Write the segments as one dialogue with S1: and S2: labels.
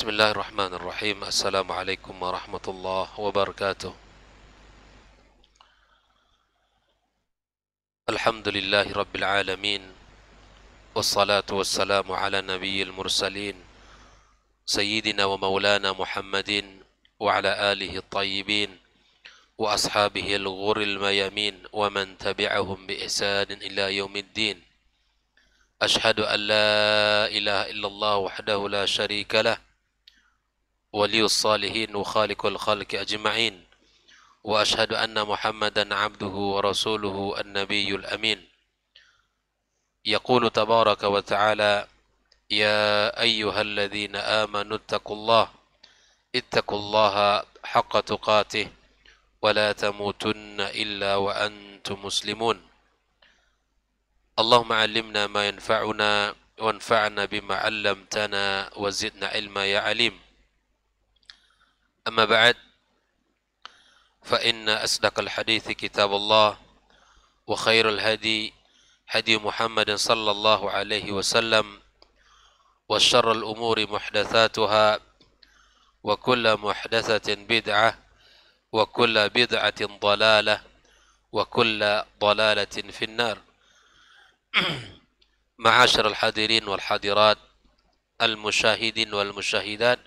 S1: Bismillahirrahmanirrahim. Assalamualaikum warahmatullahi wabarakatuh. Alhamdulillahi rabbil alamin. Wassalatu wassalamu ala nabiyyil mursalin Sayyidina wa maulana Muhammadin wa ala alihi tayyibin wa ashabihi al-ghuril mayamin wa man tabi'ahum bi ihsanin ila yaumiddin. Ashhadu an la ilaha illallah wahdahu la syarika lah ولي الصالحين وخالق الخلق أجمعين وأشهد أن محمدا عبده ورسوله النبي الأمين يقول تبارك وتعالى يا أيها الذين آمنوا اتقوا الله حق تقاته ولا تموتن إلا وأنتم مسلمون اللهم علمنا ما ينفعنا وانفعنا بما علمتنا وزدنا علما يا عليم أما بعد فإن أصدق الحديث كتاب الله وخير الهدي هدي محمد صلى الله عليه وسلم وشر الأمور محدثاتها وكل محدثة بدعة وكل بدعة ضلالة وكل ضلالة في النار معاشر الحاضرين والحاضرات المشاهدين والمشاهدات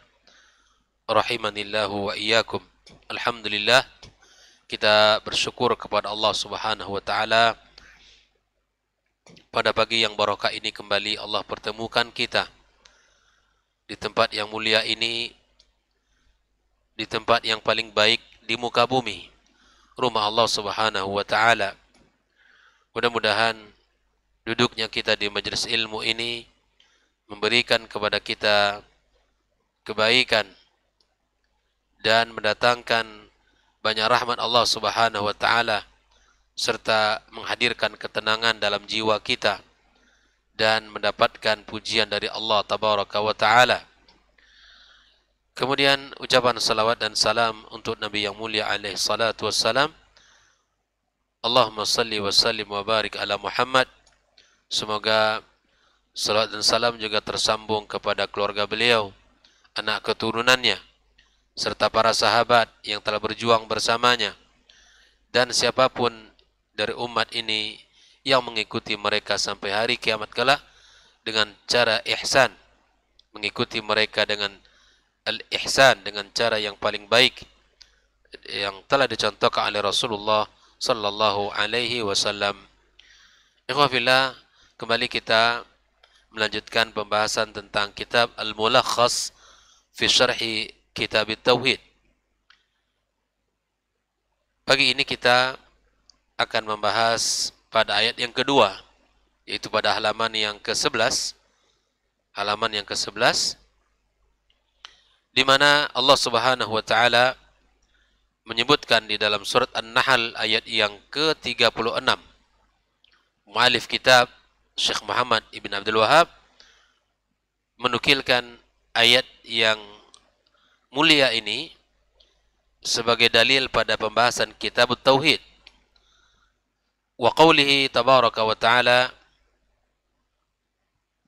S1: rahimanillahu wa iyyakum. Alhamdulillah, kita bersyukur kepada Allah Subhanahu wa taala pada pagi yang barokah ini kembali Allah pertemukan kita di tempat yang mulia ini, di tempat yang paling baik di muka bumi, rumah Allah Subhanahu wa taala. Mudah-mudahan duduknya kita di majelis ilmu ini memberikan kepada kita kebaikan dan mendatangkan banyak rahmat Allah Subhanahu wa taala serta menghadirkan ketenangan dalam jiwa kita dan mendapatkan pujian dari Allah tabaraka wa taala. Kemudian ucapan salawat dan salam untuk Nabi yang mulia alaihi salatu wassalam. Allahumma salli wa sallim wa barik ala Muhammad. Semoga salawat dan salam juga tersambung kepada keluarga beliau, anak keturunannya, serta para sahabat yang telah berjuang bersamanya, dan siapapun dari umat ini yang mengikuti mereka sampai hari kiamat kelak dengan cara ihsan, mengikuti mereka dengan al-ihsan, dengan cara yang paling baik yang telah dicontohkan oleh Rasulullah sallallahu alaihi wasallam. Ikhwafillah, kembali kita melanjutkan pembahasan tentang kitab Al-Mulakhas fi Syarhi Kitab Tauhid. Pagi ini kita akan membahas pada ayat yang kedua, yaitu pada halaman yang ke-11. Halaman yang ke-11, di mana Allah Subhanahu wa taala menyebutkan di dalam surat An-Nahl ayat yang ke-36. Mu'alif kitab Syekh Muhammad Ibn Abdul Wahab menukilkan ayat yang mulia ini sebagai dalil pada pembahasan kitab Tauhid. Wa qawlihi tabaraka wa ta'ala,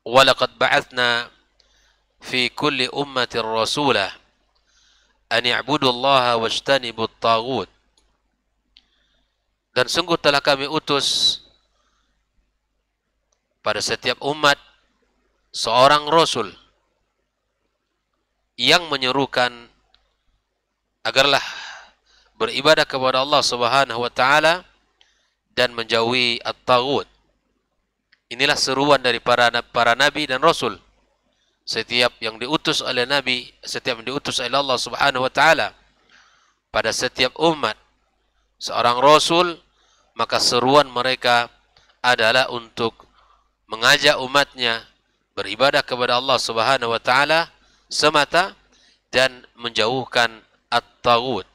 S1: wa laqad ba'athna fi kulli ummatin rasulah an i'budu allaha wajtanibu at-taghut. Dan sungguh telah kami utus pada setiap umat seorang rasul yang menyerukan agarlah beribadah kepada Allah Subhanahu wa taala dan menjauhi at-taghut. Inilah seruan dari para nabi dan rasul. Setiap yang diutus oleh nabi, setiap yang diutus oleh Allah Subhanahu wa taala pada setiap umat seorang rasul, maka seruan mereka adalah untuk mengajak umatnya beribadah kepada Allah Subhanahu wa taala semata dan menjauhkan at-taghut.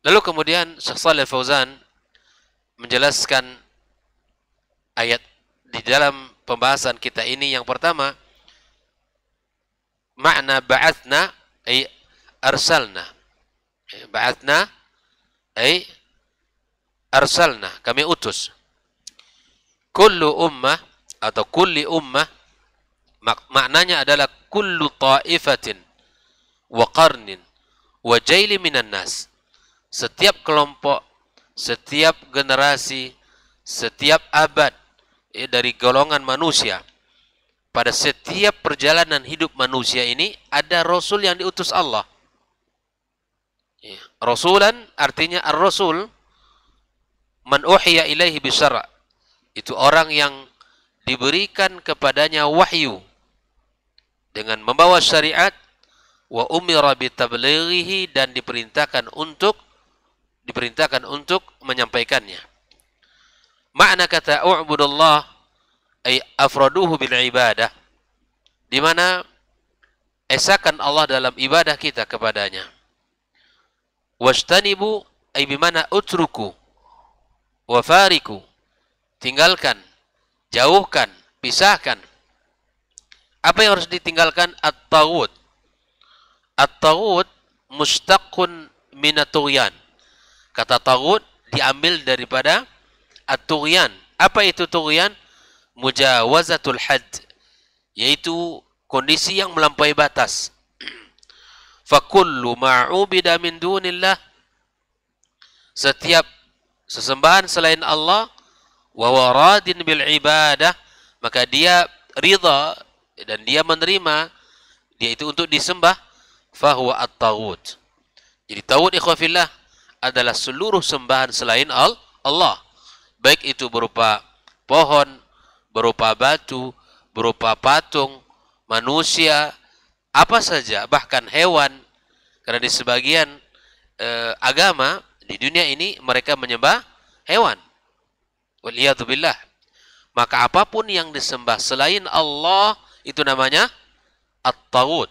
S1: Lalu kemudian Syekh Shalih Fauzan menjelaskan ayat di dalam pembahasan kita ini. Yang pertama, makna ba'athna ay arsalna. Ba'athna ay arsalna, kami utus. Kullu ummah atau kulli ummah Maknanya adalah kullu ta'ifatin wa qarnin wa jaili minan nas. Setiap kelompok, setiap generasi, setiap abad dari golongan manusia. Pada setiap perjalanan hidup manusia ini ada rasul yang diutus Allah. Rasulan artinya ar-rasul man uhiya ilaihi bisyara'. Itu orang yang diberikan kepadanya wahyu dengan membawa syariat, wa umira bitablighihi, dan diperintahkan untuk menyampaikannya. Makna kata u'budullah ay afraduhu bil ibadah, di mana esakan Allah dalam ibadah kita kepadanya. Wajtanibu ay bimana utruku wa fariku, tinggalkan, jauhkan, pisahkan. Apa yang harus ditinggalkan? At-taghut. At-taghut mustaqun minat tughyan. Kata taghut diambil daripada at-tughyan. Apa itu tughyan? Mujawazatul had, yaitu kondisi yang melampaui batas. Fakullu ma'ubida min dunillah, setiap sesembahan selain Allah, wa waradin bil ibadah, maka dia ridha dan dia menerima dia itu untuk disembah, fahuwa at-taghut. Jadi taghut ikhwafillah adalah seluruh sembahan selain Allah, baik itu berupa pohon, berupa batu, berupa patung, manusia, apa saja, bahkan hewan. Karena di sebagian agama di dunia ini mereka menyembah hewan. Waliyadzubillah. Maka apapun yang disembah selain Allah itu namanya at-taghut.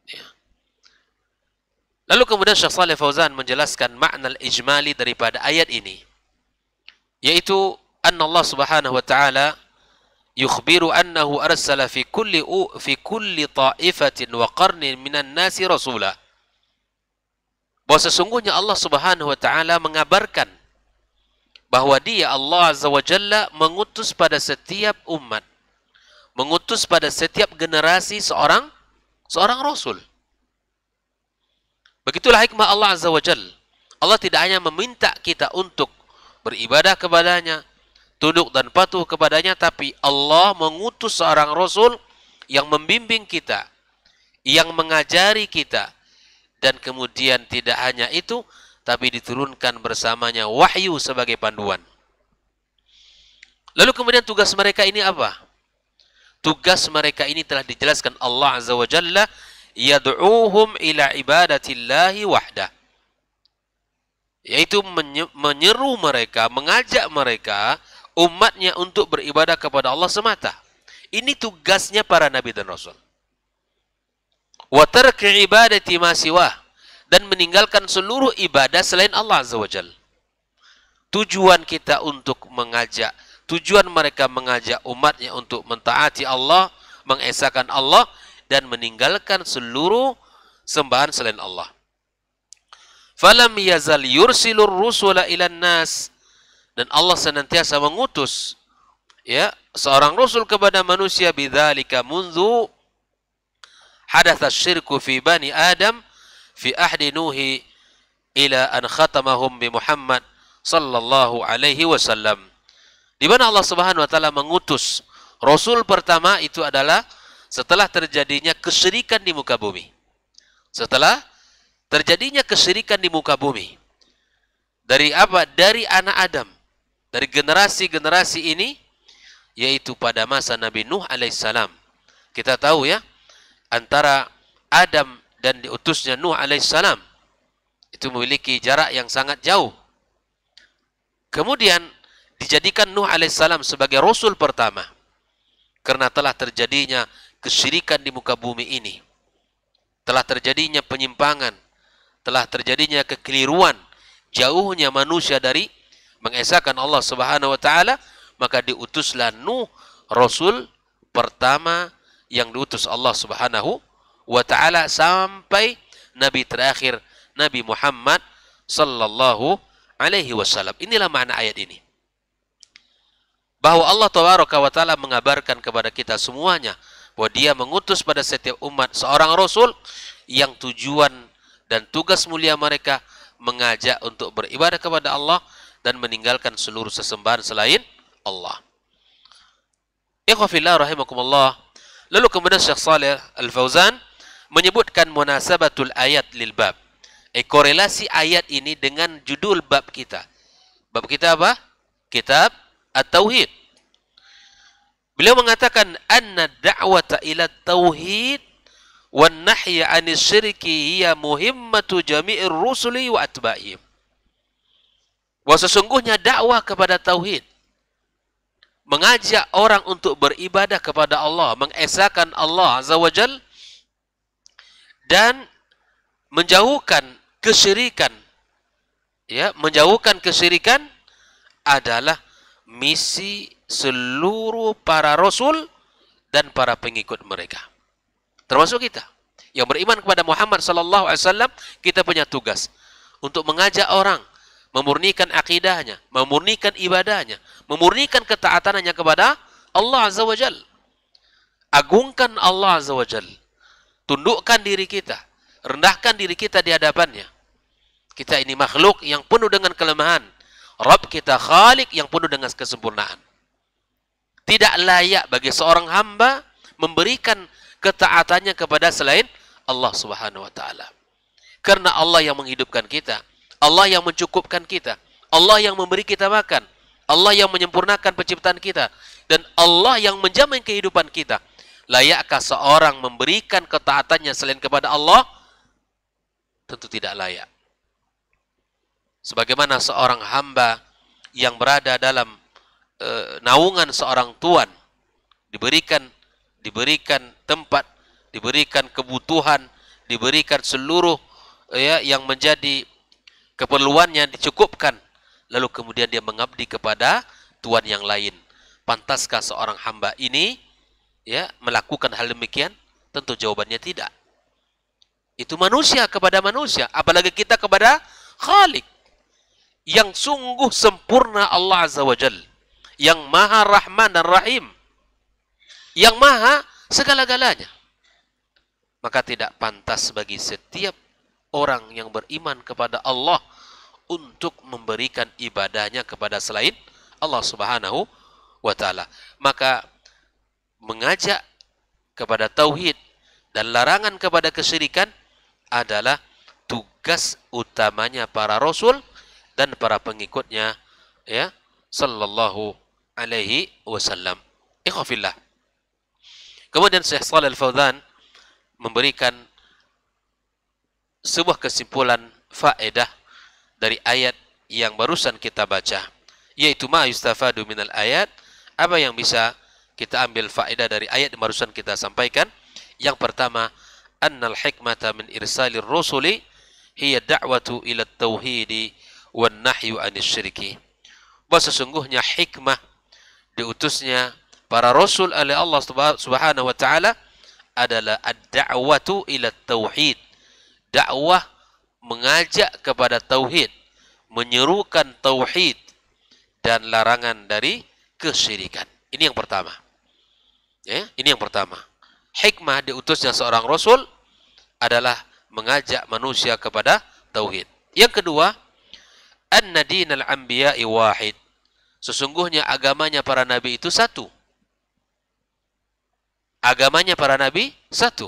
S1: Ya. Lalu kemudian Syekh Shalih Fauzan menjelaskan makna al-ijmali daripada ayat ini, yaitu anna Allah Subhanahu wa taala yukhbiru annahu arsala fi kulli ta'ifatin wa qarnin minan nasi rasula. Bahwa sesungguhnya Allah Subhanahu wa taala mengabarkan bahwa dia Allah Azza wa Jalla mengutus pada setiap umat, mengutus pada setiap generasi seorang rasul. Begitulah hikmah Allah Azza wa Jalla. Allah tidak hanya meminta kita untuk beribadah kepadanya, tunduk dan patuh kepadanya, tapi Allah mengutus seorang rasul yang membimbing kita, yang mengajari kita, dan kemudian tidak hanya itu, tapi diturunkan bersamanya wahyu sebagai panduan. Lalu kemudian tugas mereka ini apa? Tugas mereka ini telah dijelaskan Allah Azza wa Jalla, yad'uuhum ila ibadatillahi wahdah, yaitu menyeru mereka, mengajak mereka, umatnya untuk beribadah kepada Allah semata. Ini tugasnya para nabi dan rasul. Wa tarki ibadati ma siwah, dan meninggalkan seluruh ibadah selain Allah Azza wa Jalla. Tujuan kita untuk mengajak, tujuan mereka mengajak umatnya untuk mentaati Allah, mengesahkan Allah, dan meninggalkan seluruh sembahan selain Allah. Falam yazal yursilur rusula ilan nas, dan Allah senantiasa mengutus seorang rasul kepada manusia, bidzalika mundu hadatsa syirku fi bani Adam fi ahdi Nuhi ila an khatamahum bi Muhammad sallallahu alaihi wasallam. Di mana Allah Subhanahu wa taala mengutus rasul pertama itu adalah setelah terjadinya kesyirikan di muka bumi. Setelah terjadinya kesyirikan di muka bumi. Dari apa? Dari anak Adam. Dari generasi-generasi ini, yaitu pada masa Nabi Nuh alaihissalam. Kita tahu ya, antara Adam dan diutusnya Nuh alaihissalam itu memiliki jarak yang sangat jauh. Kemudian dijadikan Nuh alaihissalam sebagai rasul pertama karena telah terjadinya kesyirikan di muka bumi ini, telah terjadinya penyimpangan, telah terjadinya kekeliruan, jauhnya manusia dari mengesahkan Allah Subhanahu wa taala, maka diutuslah Nuh, rasul pertama yang diutus Allah Subhanahu wa taala, sampai nabi terakhir Nabi Muhammad sallallahu alaihi wasallam. Inilah makna ayat ini, bahwa Allah Tabaraka wa taala mengabarkan kepada kita semuanya bahwa dia mengutus pada setiap umat seorang rasul yang tujuan dan tugas mulia mereka mengajak untuk beribadah kepada Allah dan meninggalkan seluruh sesembahan selain Allah. Ikhwafillah rahimakumullah. Lalu kemudian Syekh Shalih Al-Fauzan menyebutkan munasabatul ayat lil bab. Korelasi ayat ini dengan judul bab kita. Bab kita apa? Kitab At-Tauhid. Beliau mengatakan anna da'wata ila tauhid wan nahya 'anil syirki hiya muhimmatu jami'ir rusuli wa atba'ihim. Bahwa sesungguhnya dakwah kepada tauhid, mengajak orang untuk beribadah kepada Allah, mengesahkan Allah Azza wa Jal, dan menjauhkan kesyirikan. Ya, menjauhkan kesyirikan adalah misi seluruh para rasul dan para pengikut mereka. Termasuk kita yang beriman kepada Muhammad sallallahu alaihi wasallam, kita punya tugas untuk mengajak orang memurnikan akidahnya, memurnikan ibadahnya, memurnikan ketaatannya kepada Allah Azza wa Jal. Agungkan Allah Azza wa Jal. Tundukkan diri kita, rendahkan diri kita di hadapannya. Kita ini makhluk yang penuh dengan kelemahan. Rabb kita Khalik yang penuh dengan kesempurnaan. Tidak layak bagi seorang hamba memberikan ketaatannya kepada selain Allah Subhanahu wa taala. Karena Allah yang menghidupkan kita, Allah yang mencukupkan kita, Allah yang memberi kita makan, Allah yang menyempurnakan penciptaan kita, dan Allah yang menjamin kehidupan kita. Layakkah seorang memberikan ketaatannya selain kepada Allah? Tentu tidak layak. Sebagaimana seorang hamba yang berada dalam naungan seorang tuan, diberikan tempat, diberikan kebutuhan, diberikan seluruh yang menjadi keperluannya dicukupkan, lalu kemudian dia mengabdi kepada tuan yang lain. Pantaskah seorang hamba ini melakukan hal demikian? Tentu jawabannya tidak. Itu manusia kepada manusia, apalagi kita kepada Khalik yang sungguh sempurna, Allah Azza wa Jal, yang maha Rahman dan Rahim, yang maha segala-galanya. Maka tidak pantas bagi setiap orang yang beriman kepada Allah untuk memberikan ibadahnya kepada selain Allah Subhanahu wa taala. Maka mengajak kepada tauhid dan larangan kepada kesyirikan adalah tugas utamanya para rasul dan para pengikutnya, sallallahu alaihi wasallam. Ikhwafillah. Kemudian Syekh Shalih Al-Fauzan memberikan sebuah kesimpulan faedah dari ayat yang barusan kita baca, yaitu ma yustafadu minal ayat, apa yang bisa kita ambil faedah dari ayat yang barusan kita sampaikan. Yang pertama, annal hikmata min irsalir rusuli hiya da'watu ila tauhidi wan nahyu anis syirki. Bahwa sesungguhnya hikmah diutusnya para rasul oleh Allah Subhanahu wa taala adalah ad-da'watu ila tauhid. Dakwah mengajak kepada tauhid, menyerukan tauhid, dan larangan dari kesyirikan. Ini yang pertama. Ini yang pertama. Hikmah diutusnya seorang rasul adalah mengajak manusia kepada tauhid. Yang kedua, anna dinal anbiya'i wahid. Sesungguhnya agamanya para nabi itu satu. Agamanya para nabi satu.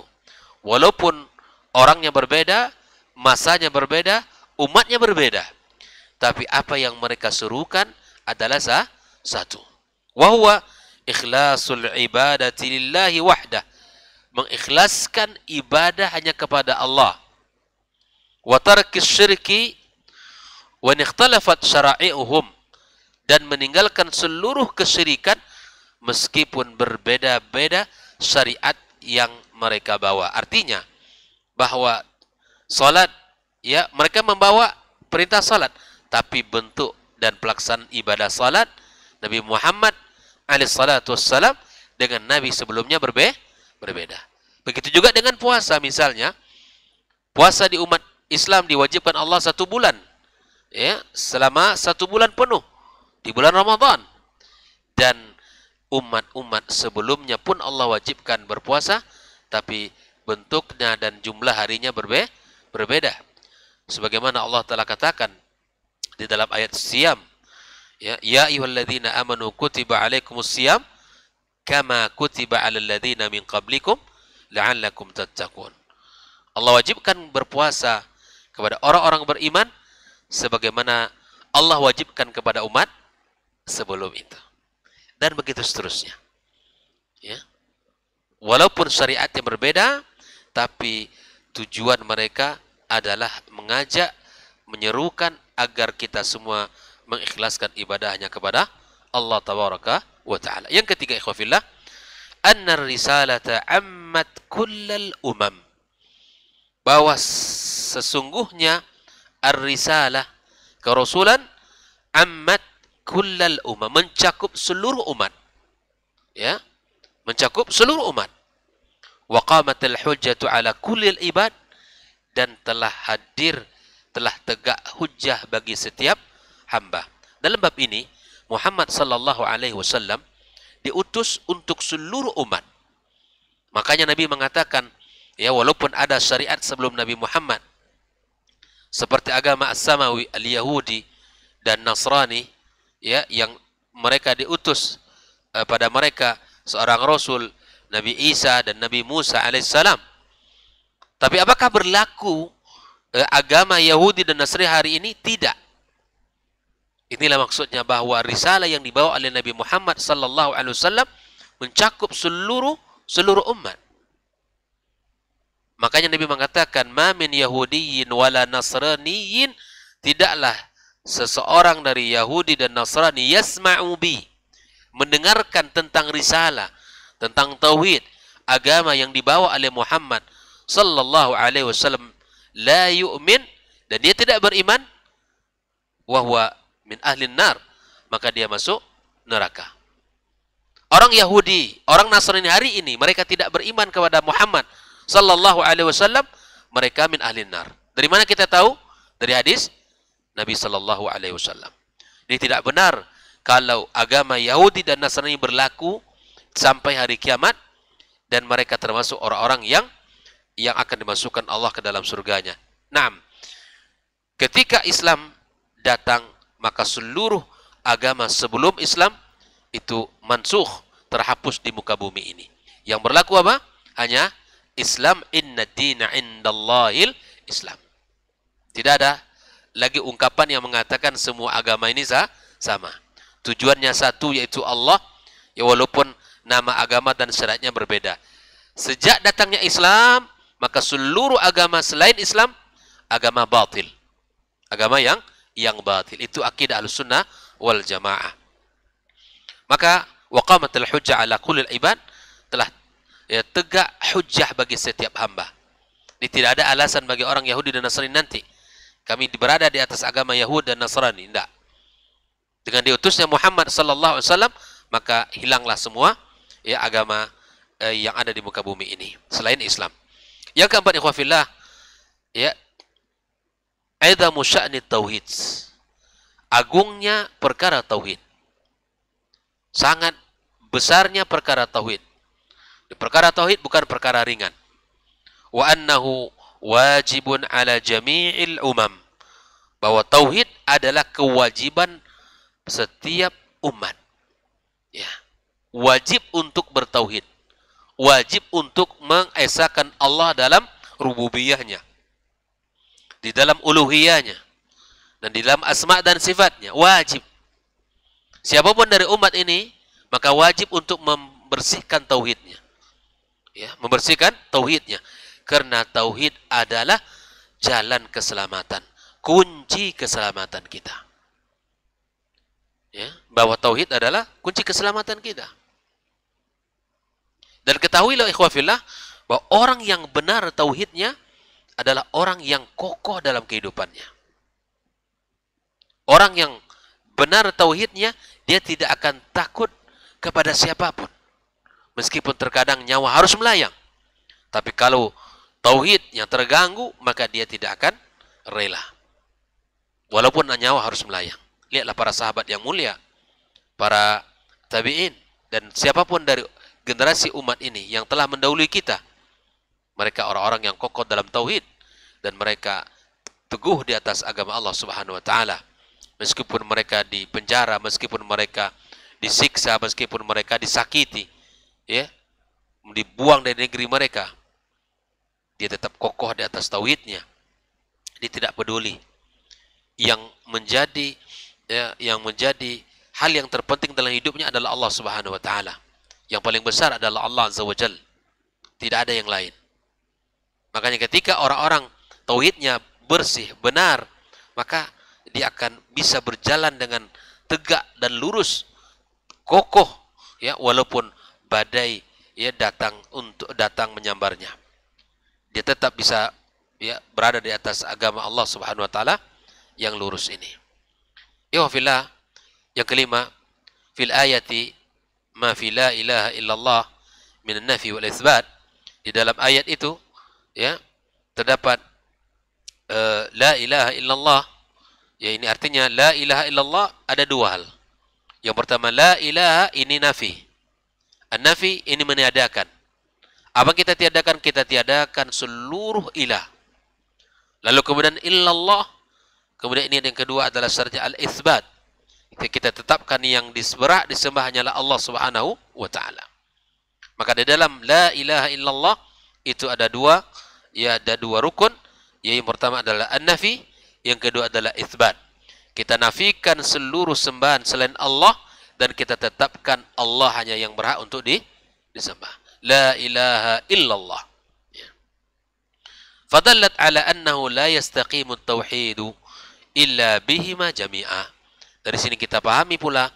S1: Walaupun orangnya berbeda, masanya berbeda, umatnya berbeda, tapi apa yang mereka serukan adalah satu. Wa huwa ikhlasul ibadati lillahi wahdah. Mengikhlaskan ibadah hanya kepada Allah. Wa tarkis syirki wa ikhtalafat syara'i'uhum, dan meninggalkan seluruh kesyirikan meskipun berbeda-beda syariat yang mereka bawa. Artinya bahwa salat, mereka membawa perintah salat, tapi bentuk dan pelaksanaan ibadah salat Nabi Muhammad alaihissalatu wassalam dengan Nabi sebelumnya berbeda. Begitu juga dengan puasa. Misalnya, puasa di umat Islam diwajibkan Allah 1 bulan, selama 1 bulan penuh di bulan Ramadan, dan umat-umat sebelumnya pun Allah wajibkan berpuasa, tapi bentuknya dan jumlah harinya berbeda. Sebagaimana Allah telah katakan di dalam ayat Siyam, ya ayyuhalladzina amanu kutiba alaikumus siyam kama kutiba alal ladzina min qablikum la'allakum tattaqun. Allah wajibkan berpuasa kepada orang-orang beriman sebagaimana Allah wajibkan kepada umat sebelum itu. Dan begitu seterusnya. Ya. Walaupun syariatnya berbeda, tapi tujuan mereka adalah mengajak, menyerukan agar kita semua mengikhlaskan ibadahnya kepada Allah Tabaraka wa Ta'ala. Yang ketiga, ikhwafillah, anna risalata ammat kullal umam. Bahwa sesungguhnya ar-risalah, kerasulan, ammat kullal umam, mencakup seluruh umat. Ya, mencakup seluruh umat. Wa qamatil hujjatu ala kullil ibad, dan telah hadir, telah tegak hujjah bagi setiap hamba. Dalam bab ini Muhammad sallallahu alaihi wasallam diutus untuk seluruh umat. Makanya Nabi mengatakan, ya, walaupun ada syariat sebelum Nabi Muhammad seperti agama as-samawi, al-Yahudi dan Nasrani, ya, yang mereka diutus pada mereka seorang rasul, Nabi Isa dan Nabi Musa alaihissalam. Tapi apakah berlaku agama Yahudi dan Nasrani hari ini? Tidak. Inilah maksudnya bahwa risalah yang dibawa oleh Nabi Muhammad sallallahu alaihi wasallam mencakup seluruh umat. Makanya Nabi mengatakan, "Ma min Yahudiyyin wala Nasraniyyin", tidaklah seseorang dari Yahudi dan Nasrani yasma'u bi, mendengarkan tentang risalah, tentang tauhid, agama yang dibawa oleh Muhammad sallallahu alaihi wasallam, la yu'min, dan dia tidak beriman, wa huwa min ahlin nar, maka dia masuk neraka. Orang Yahudi, orang Nasrani hari ini, mereka tidak beriman kepada Muhammad sallallahu alaihi wasallam, mereka min ahlin nar. Dari mana kita tahu? Dari hadis Nabi sallallahu alaihi wasallam. Ini tidak benar kalau agama Yahudi dan Nasrani berlaku sampai hari kiamat dan mereka termasuk orang-orang yang akan dimasukkan Allah ke dalam surganya. Nah, ketika Islam datang, maka seluruh agama sebelum Islam itu mansukh, terhapus di muka bumi ini. Yang berlaku apa? Hanya Islam, inna dina indallahil Islam. Tidak ada lagi ungkapan yang mengatakan semua agama ini sama. Tujuannya satu, yaitu Allah, ya, walaupun nama agama dan syariatnya berbeda. Sejak datangnya Islam, maka seluruh agama selain Islam agama batil. Agama yang batil. Itu akidah Ahlussunnah wal Jamaah. Maka waqamatul hujjah ala kullil ibad, telah tegak hujjah bagi setiap hamba. Ini tidak ada alasan bagi orang Yahudi dan Nasrani nanti kami berada di atas agama Yahudi dan Nasrani. Tidak. Dengan diutusnya Muhammad sallallahu alaihi wasallam, maka hilanglah semua agama yang ada di muka bumi ini selain Islam. Yang keempat, ikhwafillah, aidamu sya'ni tauhid, agungnya perkara tauhid, sangat besarnya perkara tauhid. Perkara tauhid bukan perkara ringan. Wa annahu wajibun ala jami'il umam, bahwa tauhid adalah kewajiban setiap umat. Ya, wajib untuk bertauhid, wajib untuk mengesahkan Allah dalam rububiyahnya, di dalam uluhiyahnya, dan di dalam asma dan sifatnya. Wajib. Siapapun dari umat ini, maka wajib untuk membersihkan tauhidnya. Ya, membersihkan tauhidnya. Karena tauhid adalah jalan keselamatan, kunci keselamatan kita. Ya, bahwa tauhid adalah kunci keselamatan kita. Dan ketahuilah ikhwafillah, bahwa orang yang benar tauhidnya adalah orang yang kokoh dalam kehidupannya. Orang yang benar tauhidnya, dia tidak akan takut kepada siapapun. Meskipun terkadang nyawa harus melayang. Tapi kalau tauhid yang terganggu, maka dia tidak akan rela. Walaupun nyawa harus melayang. Lihatlah para sahabat yang mulia, para tabi'in dan siapapun dari generasi umat ini yang telah mendahului kita, mereka orang-orang yang kokoh dalam tauhid dan mereka teguh di atas agama Allah Subhanahu wa taala. Meskipun mereka dipenjara, meskipun mereka disiksa, meskipun mereka disakiti, ya, dibuang dari negeri mereka, dia tetap kokoh di atas tauhidnya. Dia tidak peduli. Yang menjadi hal yang terpenting dalam hidupnya adalah Allah Subhanahu wa taala. Yang paling besar adalah Allah Azza wa Jalla. Tidak ada yang lain. Makanya ketika orang-orang tauhidnya bersih, benar, maka dia akan bisa berjalan dengan tegak dan lurus, kokoh, ya, walaupun badai ya datang menyambarnya. Dia tetap bisa ya berada di atas agama Allah Subhanahu wa taala yang lurus ini. Ya fillah, yang kelima, fil ayati ma fi la ilaha illallah min an-nafi wal itsbat. Di dalam ayat itu ya terdapat la ilaha illallah. Ya, ini artinya la ilaha illallah ada dua hal. Yang pertama, la ilaha ini nafi. An-nafi ini meniadakan. Apa kita tiadakan? Kita tiadakan seluruh ilah. Lalu kemudian illallah. Kemudian ini yang kedua adalah syaratnya al-itsbat. Kita tetapkan yang disembah hanyalah Allah Subhanahu wa taala. Maka di dalam la ilaha illallah itu ada dua rukun. Yang pertama adalah an-nafi, yang kedua adalah itsbat. Kita nafikan seluruh sembahan selain Allah dan kita tetapkan Allah hanya yang berhak untuk disembah. La ilaha illallah. Ya. Fadallat ala annahu la yastaqimu at-tauhid illa bihima jami'a. Dari sini kita pahami pula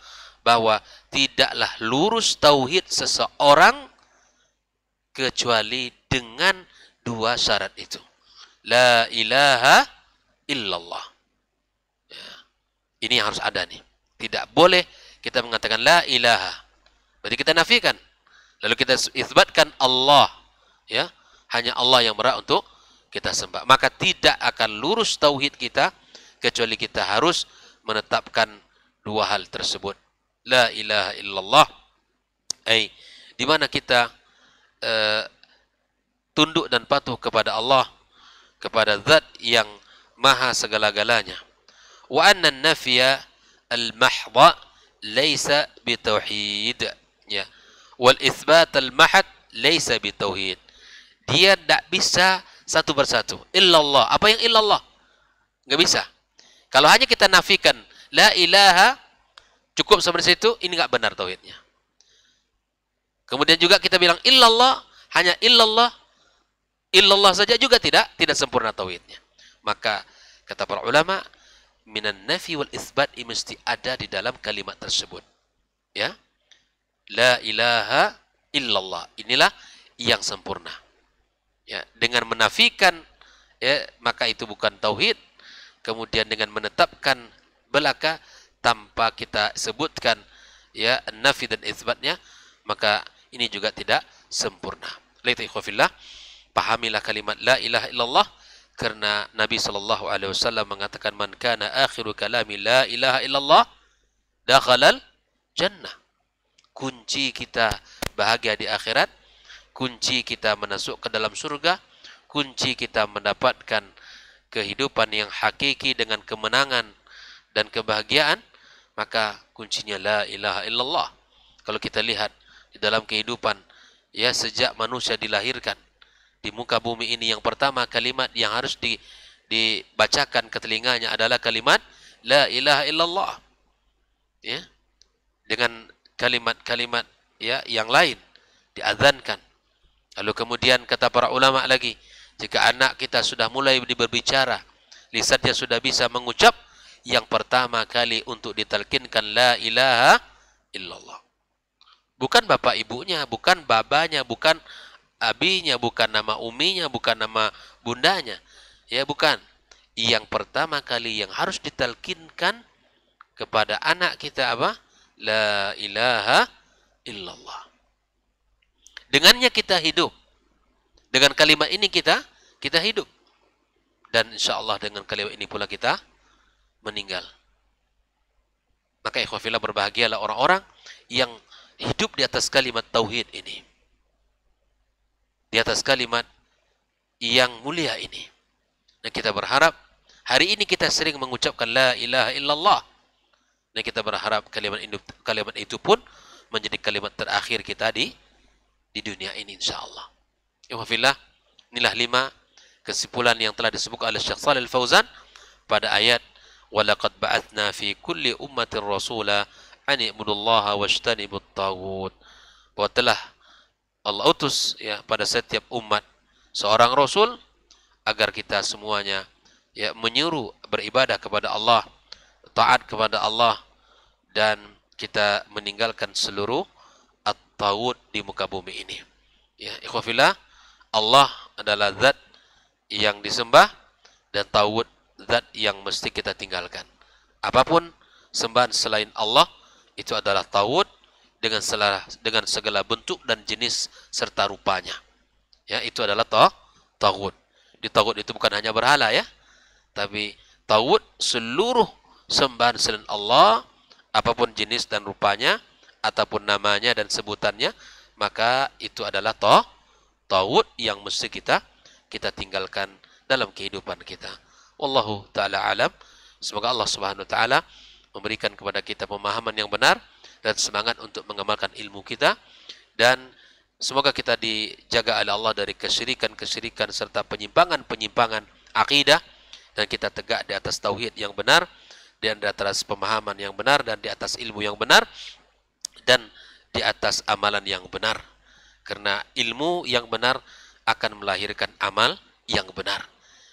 S1: bahwa tidaklah lurus tauhid seseorang kecuali dengan dua syarat itu. La ilaha illallah. Ya. Ini yang harus ada nih. Tidak boleh kita mengatakan la ilaha. Berarti kita nafikan. Lalu kita isbatkan Allah. Ya, hanya Allah yang berhak untuk kita sembah. Maka tidak akan lurus tauhid kita kecuali kita harus menetapkan dua hal tersebut. La ilaha illallah. Di mana kita tunduk dan patuh kepada Allah, kepada zat yang maha segala-galanya. Wa anna an-nafya al-mahdha laysa bitauhid. Ya. Wal itsbat al-mahd laysa bitauhid. Dia tidak bisa satu persatu. Illallah. Apa yang illallah? Enggak bisa. Kalau hanya kita nafikan la ilaha cukup sampai situ, ini enggak benar tauhidnya. Kemudian juga kita bilang illallah, hanya illallah saja juga tidak sempurna tauhidnya. Maka kata para ulama, minan nafi wal itsbat mesti ada di dalam kalimat tersebut. Ya. La ilaha illallah. Inilah yang sempurna. Ya, dengan menafikan ya, maka itu bukan tauhid. Kemudian dengan menetapkan belaka tanpa kita sebutkan ya nafi dan itsbatnya, maka ini juga tidak sempurna. Laita ikhwafillah, pahamilah kalimat la ilaha illallah karena Nabi sallallahu alaihi wasallam mengatakan man kana akhiru kalami la ilaha illallah dakhalal jannah. Kunci kita bahagia di akhirat, kunci kita masuk ke dalam surga, kunci kita mendapatkan kehidupan yang hakiki dengan kemenangan dan kebahagiaan, maka kuncinya la ilaha illallah. Kalau kita lihat di dalam kehidupan ya sejak manusia dilahirkan di muka bumi ini, yang pertama kalimat yang harus dibacakan ke telinganya adalah kalimat la ilaha illallah. Ya. Dengan kalimat-kalimat ya yang lain diazankan. Lalu kemudian kata para ulama lagi, jika anak kita sudah mulai berbicara, lisannya sudah bisa mengucap, yang pertama kali untuk ditalkinkan la ilaha illallah. Bukan bapak ibunya, bukan babanya, bukan abinya, bukan nama uminya, bukan nama bundanya. Ya bukan. Yang pertama kali yang harus ditalkinkan kepada anak kita apa? La ilaha illallah. Dengannya kita hidup. Dengan kalimat ini kita hidup. Dan insyaallah dengan kalimat ini pula kita meninggal. Maka ikhwafillah, berbahagialah orang-orang yang hidup di atas kalimat tauhid ini, di atas kalimat yang mulia ini. Dan kita berharap hari ini kita sering mengucapkan la ilaha illallah. Dan kita berharap kalimat itu pun menjadi kalimat terakhir kita di dunia ini insyaallah. Ihwafillah, inilah 5 kesimpulan yang telah disebutkan oleh Syekh Shalih Al-Fauzan pada ayat walaqad ba'atsna fi kulli ummatin rasula an i'budullaha wajtanibut taghut. Bahwa telah Allah utus ya pada setiap umat seorang rasul agar kita semuanya ya menyuruh beribadah kepada Allah, taat kepada Allah, dan kita meninggalkan seluruh at-taghut di muka bumi ini. Ya, ikhwafillah, Allah adalah zat yang disembah dan taghut zat yang mesti kita tinggalkan. Apapun sembahan selain Allah itu adalah taghut dengan segala bentuk dan jenis serta rupanya. Ya, itu adalah taghut. Di taghut itu bukan hanya berhala ya, tapi taghut seluruh sembahan selain Allah, apapun jenis dan rupanya ataupun namanya dan sebutannya, maka itu adalah taghut yang mesti kita tinggalkan dalam kehidupan kita. Wallahu taala alam. Semoga Allah Subhanahu wa taala memberikan kepada kita pemahaman yang benar dan semangat untuk mengamalkan ilmu kita, dan semoga kita dijaga oleh Allah dari kesyirikan-kesyirikan serta penyimpangan-penyimpangan akidah, dan kita tegak di atas tauhid yang benar, dan di atas pemahaman yang benar, dan di atas ilmu yang benar, dan di atas amalan yang benar. Karena ilmu yang benar akan melahirkan amal yang benar.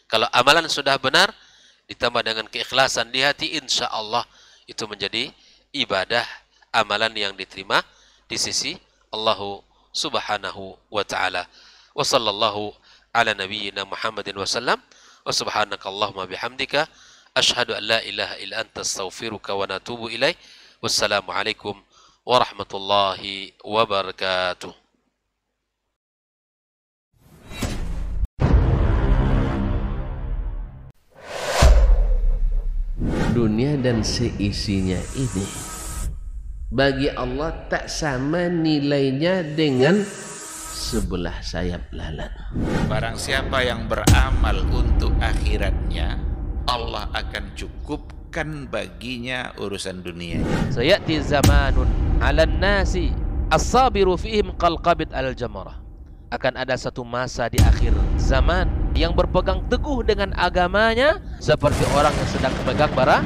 S1: Kalau amalan sudah benar ditambah dengan keikhlasan di hati, insya Allah itu menjadi ibadah, amalan yang diterima di sisi Allah Subhanahu wa taala. Wa sallallahu ala nabiyyina Muhammadin wa sallam. Wa subhanakallahumma bihamdika asyhadu an la ilaha illa anta astaghfiruka wa natubu ilaik. Wassalamu alaikum warahmatullahi wabarakatuh.
S2: Dunia dan seisinya ini bagi Allah tak sama nilainya dengan sebelah sayap lalat.
S3: Barang siapa yang beramal untuk akhiratnya, Allah akan cukupkan baginya urusan dunia.
S4: Sayati zamanun 'alan nasi as-sabiru fihim qalqabit al-jamarah. Akan ada satu masa di akhir zaman yang berpegang teguh dengan agamanya seperti orang yang sedang memegang bara